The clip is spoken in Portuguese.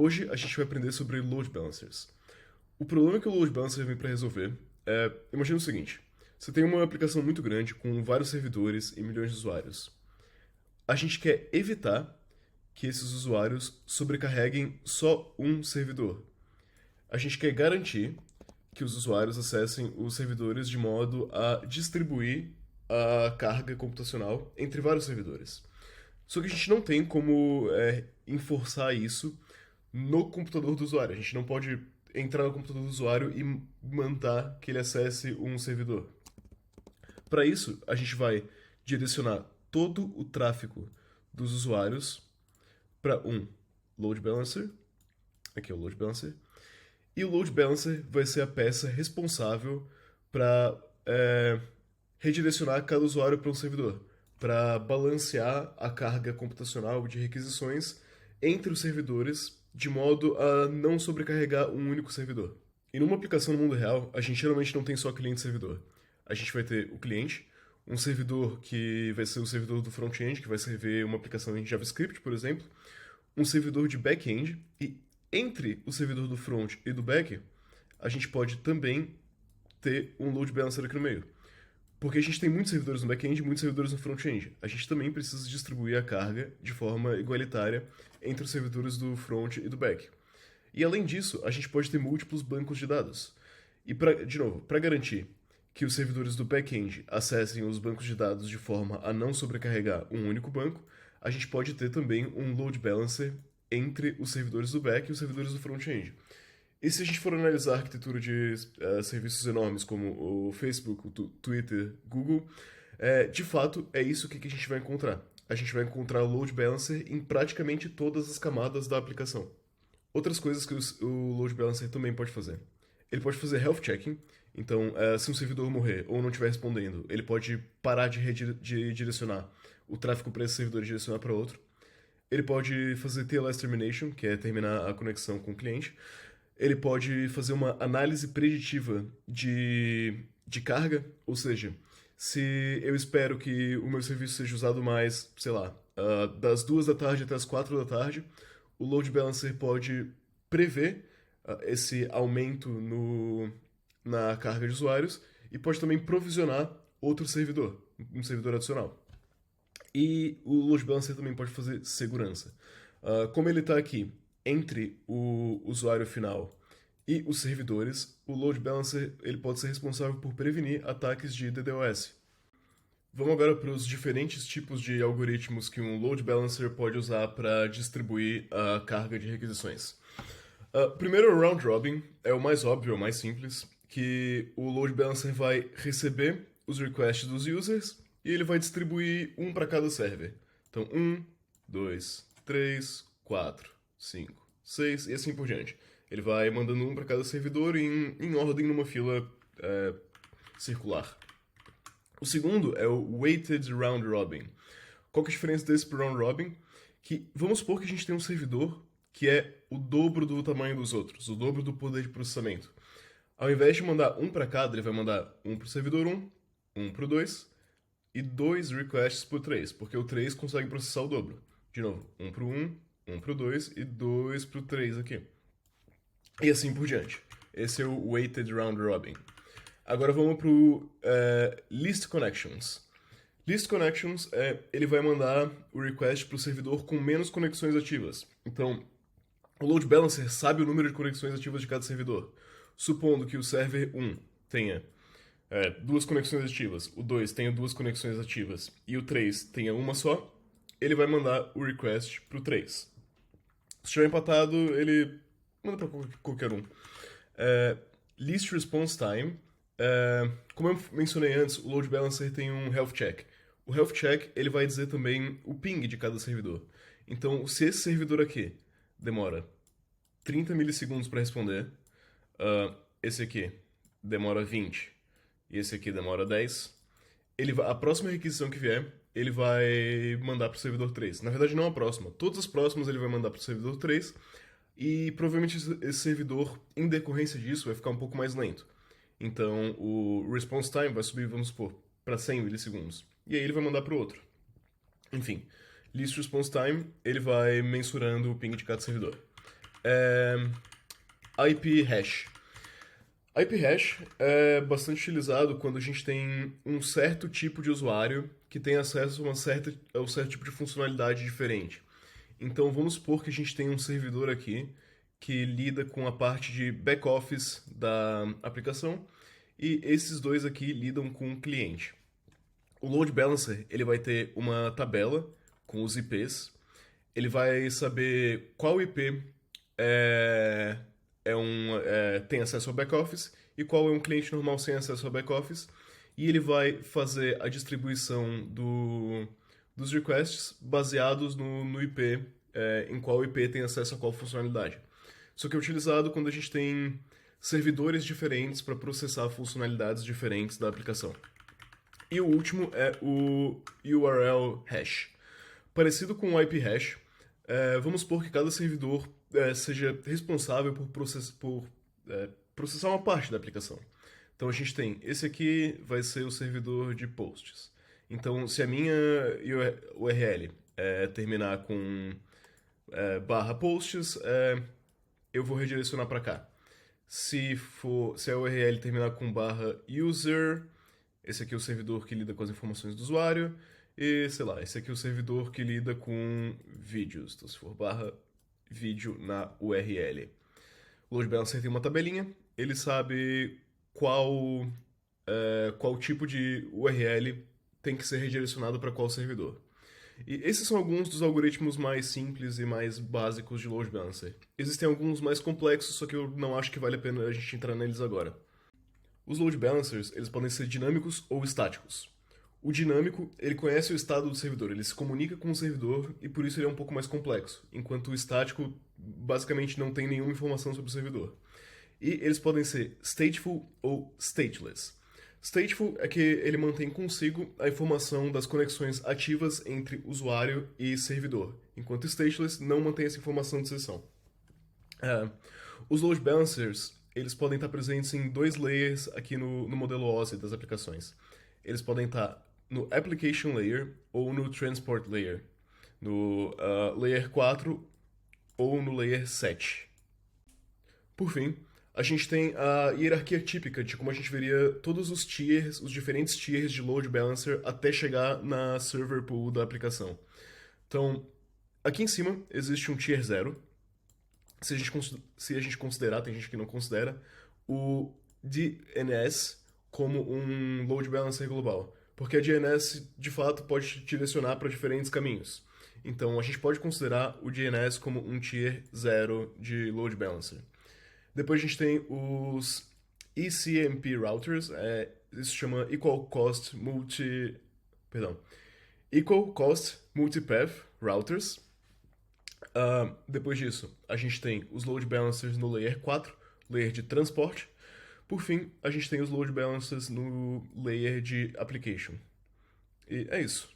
Hoje a gente vai aprender sobre load balancers. O problema que o load balancer vem para resolver é, imagina o seguinte, você tem uma aplicação muito grande com vários servidores e milhões de usuários. A gente quer evitar que esses usuários sobrecarreguem só um servidor. A gente quer garantir que os usuários acessem os servidores de modo a distribuir a carga computacional entre vários servidores. Só que a gente não tem como enforçar isso no computador do usuário. A gente não pode entrar no computador do usuário e mandar que ele acesse um servidor. Para isso, a gente vai direcionar todo o tráfego dos usuários para um load balancer. Aqui é o load balancer. E o load balancer vai ser a peça responsável para redirecionar cada usuário para um servidor, para balancear a carga computacional de requisições entre os servidores, de modo a não sobrecarregar um único servidor. E numa aplicação no mundo real, a gente geralmente não tem só cliente e servidor. A gente vai ter o cliente, um servidor que vai ser o servidor do front-end, que vai servir uma aplicação em JavaScript, por exemplo, um servidor de back-end, e entre o servidor do front e do back, a gente pode também ter um load balancer aqui no meio. Porque a gente tem muitos servidores no back-end e muitos servidores no front-end. A gente também precisa distribuir a carga de forma igualitária entre os servidores do front e do back. E além disso, a gente pode ter múltiplos bancos de dados. E, de novo, para garantir que os servidores do back-end acessem os bancos de dados de forma a não sobrecarregar um único banco, a gente pode ter também um load balancer entre os servidores do back e os servidores do front-end. E se a gente for analisar a arquitetura de serviços enormes como o Facebook, o Twitter, Google, de fato é isso que a gente vai encontrar. A gente vai encontrar load balancer em praticamente todas as camadas da aplicação. Outras coisas que o load balancer também pode fazer. Ele pode fazer health checking, então se um servidor morrer ou não estiver respondendo, ele pode parar de direcionar o tráfego para esse servidor e direcionar para outro. Ele pode fazer TLS termination, que é terminar a conexão com o cliente. Ele pode fazer uma análise preditiva de carga, ou seja, se eu espero que o meu serviço seja usado mais, sei lá, das 2 da tarde até as 4 da tarde, o load balancer pode prever esse aumento na carga de usuários e pode também provisionar outro servidor, um servidor adicional. E o load balancer também pode fazer segurança. Como ele está aqui entre o usuário final e os servidores, o load balancer ele pode ser responsável por prevenir ataques de DDoS. Vamos agora para os diferentes tipos de algoritmos que um load balancer pode usar para distribuir a carga de requisições. Primeiro, o round robin é o mais óbvio, é o mais simples, que o load balancer vai receber os requests dos users e ele vai distribuir um para cada server. Então, 1, 2, 3, 4, 5, 6 e assim por diante. Ele vai mandando um para cada servidor em ordem numa fila circular. O segundo é o weighted round robin. Qual que é a diferença desse pro round robin? Que vamos supor que a gente tem um servidor que é o dobro do tamanho dos outros, o dobro do poder de processamento. Ao invés de mandar um para cada, ele vai mandar um pro servidor 1, um pro 2 e 2 requests pro 3, porque o 3 consegue processar o dobro. De novo, um pro 1, um pro 2 e 2 pro 3 aqui. E assim por diante. Esse é o weighted round robin. Agora vamos pro list connections. List connections ele vai mandar o request pro servidor com menos conexões ativas. Então, o load balancer sabe o número de conexões ativas de cada servidor. Supondo que o server 1 tenha 2 conexões ativas, o 2 tenha 2 conexões ativas e o 3 tenha uma só, ele vai mandar o request pro 3. Se estiver empatado, ele manda para qualquer um. Least response time. Como eu mencionei antes, o load balancer tem um health check. O health check ele vai dizer também o ping de cada servidor. Então, se esse servidor aqui demora 30 milissegundos para responder, esse aqui demora 20 e esse aqui demora 10, a próxima requisição que vier, ele vai mandar para o servidor 3. Na verdade, não a próxima. Todas as próximas ele vai mandar para o servidor 3 e provavelmente esse servidor, em decorrência disso, vai ficar um pouco mais lento. Então, o response time vai subir, vamos supor, para 100 milissegundos. E aí ele vai mandar para o outro. Enfim, least response time, ele vai mensurando o ping de cada servidor. é IP hash. IP hash é bastante utilizado quando a gente tem um certo tipo de usuário que tem acesso a um certo tipo de funcionalidade diferente. Então vamos supor que a gente tem um servidor aqui que lida com a parte de back-office da aplicação e esses dois aqui lidam com o cliente. O load balancer ele vai ter uma tabela com os IPs, ele vai saber qual IP é, tem acesso ao back-office e qual é um cliente normal sem acesso ao back-office, e ele vai fazer a distribuição dos requests baseados no IP, em qual IP tem acesso a qual funcionalidade. Isso aqui é utilizado quando a gente tem servidores diferentes para processar funcionalidades diferentes da aplicação. E o último é o URL hash. Parecido com o IP hash, vamos supor que cada servidor seja responsável por processar uma parte da aplicação. Então a gente tem, esse aqui vai ser o servidor de posts. Então se a minha URL terminar com barra posts, eu vou redirecionar para cá. Se a URL terminar com barra user, esse aqui é o servidor que lida com as informações do usuário, e sei lá, esse aqui é o servidor que lida com vídeos. Então se for barra vídeo na URL. O load balancer tem uma tabelinha, ele sabe qual tipo de URL tem que ser redirecionado para qual servidor. E esses são alguns dos algoritmos mais simples e mais básicos de load balancer. Existem alguns mais complexos, só que eu não acho que vale a pena a gente entrar neles agora. Os load balancers, eles podem ser dinâmicos ou estáticos. O dinâmico, ele conhece o estado do servidor, ele se comunica com o servidor e por isso ele é um pouco mais complexo, enquanto o estático basicamente não tem nenhuma informação sobre o servidor. E eles podem ser stateful ou stateless. Stateful é que ele mantém consigo a informação das conexões ativas entre usuário e servidor, enquanto stateless não mantém essa informação de sessão. Os load balancers, eles podem estar presentes em dois layers aqui no modelo OSI das aplicações. Eles podem estar no application layer ou no transport layer, no layer 4 ou no layer 7. Por fim, a gente tem a hierarquia típica de como a gente veria todos os tiers, os diferentes tiers de load balancer até chegar na server pool da aplicação. Então, aqui em cima existe um tier 0. Se a gente considerar, tem gente que não considera, o DNS como um load balancer global. Porque a DNS, de fato, pode te direcionar para diferentes caminhos. Então, a gente pode considerar o DNS como um tier 0 de load balancer. Depois a gente tem os ECMP routers, isso se chama Equal Cost Multipath Routers. Depois disso, a gente tem os load balancers no layer 4, layer de transporte. Por fim, a gente tem os load balancers no layer de application. E é isso.